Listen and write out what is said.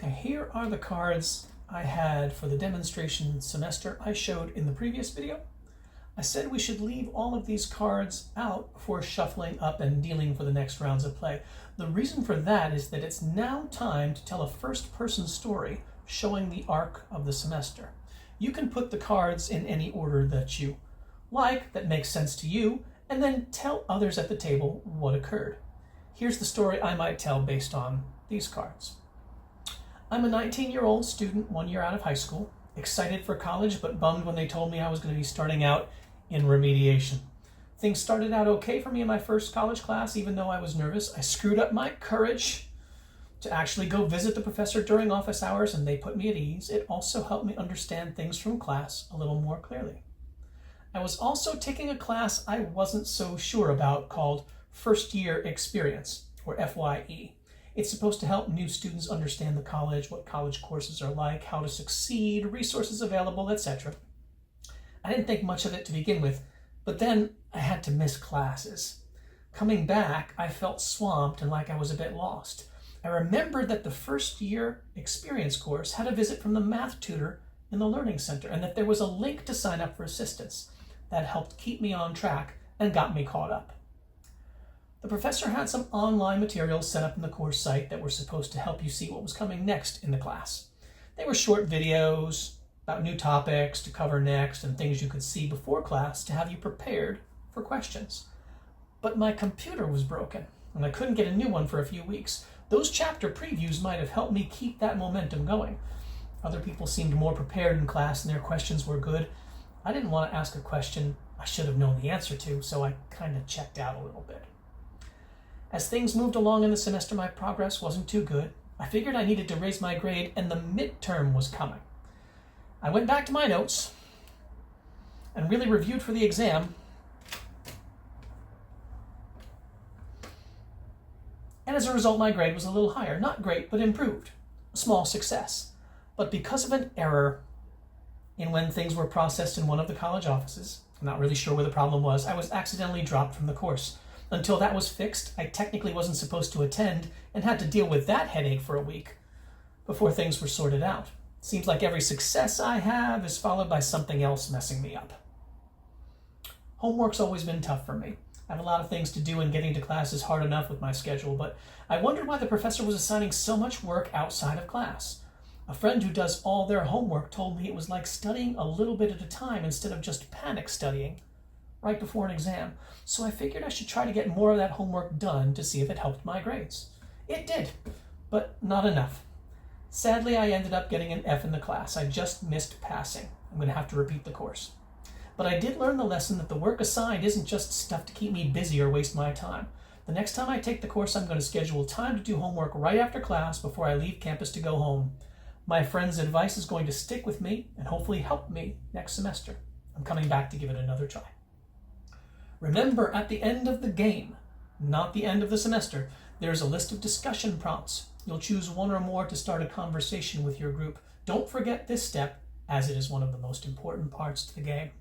Okay, here are the cards I had for the demonstration semester I showed in the previous video. I said we should leave all of these cards out before shuffling up and dealing for the next rounds of play. The reason for that is that it's now time to tell a first-person story showing the arc of the semester. You can put the cards in any order that you like, that makes sense to you, and then tell others at the table what occurred. Here's the story I might tell based on these cards. I'm a 19-year-old student 1 year out of high school, excited for college but bummed when they told me I was going to be starting out in remediation. Things started out okay for me in my first college class, even though I was nervous. I screwed up my courage to actually go visit the professor during office hours, and they put me at ease. It also helped me understand things from class a little more clearly. I was also taking a class I wasn't so sure about called First Year Experience, or FYE. It's supposed to help new students understand the college, what college courses are like, how to succeed, resources available, etc. I didn't think much of it to begin with, but then I had to miss classes. Coming back, I felt swamped and like I was a bit lost. I remembered that the first year experience course had a visit from the math tutor in the Learning Center, and that there was a link to sign up for assistance. That helped keep me on track and got me caught up. The professor had some online materials set up in the course site that were supposed to help you see what was coming next in the class. They were short videos about new topics to cover next and things you could see before class to have you prepared for questions. But my computer was broken and I couldn't get a new one for a few weeks. Those chapter previews might have helped me keep that momentum going. Other people seemed more prepared in class and their questions were good. I didn't want to ask a question I should have known the answer to, so I kind of checked out a little bit. As things moved along in the semester, my progress wasn't too good. I figured I needed to raise my grade, and the midterm was coming. I went back to my notes and really reviewed for the exam. And as a result, my grade was a little higher. Not great, but improved. A small success. But because of an error in when things were processed in one of the college offices, I'm not really sure where the problem was, I was accidentally dropped from the course. Until that was fixed, I technically wasn't supposed to attend and had to deal with that headache for a week before things were sorted out. Seems like every success I have is followed by something else messing me up. Homework's always been tough for me. I have a lot of things to do and getting to class is hard enough with my schedule, but I wondered why the professor was assigning so much work outside of class. A friend who does all their homework told me it was like studying a little bit at a time instead of just panic studying right before an exam. So I figured I should try to get more of that homework done to see if it helped my grades. It did, but not enough. Sadly, I ended up getting an F in the class. I just missed passing. I'm going to have to repeat the course. But I did learn the lesson that the work assigned isn't just stuff to keep me busy or waste my time. The next time I take the course, I'm going to schedule time to do homework right after class before I leave campus to go home. My friend's advice is going to stick with me and hopefully help me next semester. I'm coming back to give it another try. Remember, at the end of the game, not the end of the semester, there's a list of discussion prompts. You'll choose one or more to start a conversation with your group. Don't forget this step, as it is one of the most important parts to the game.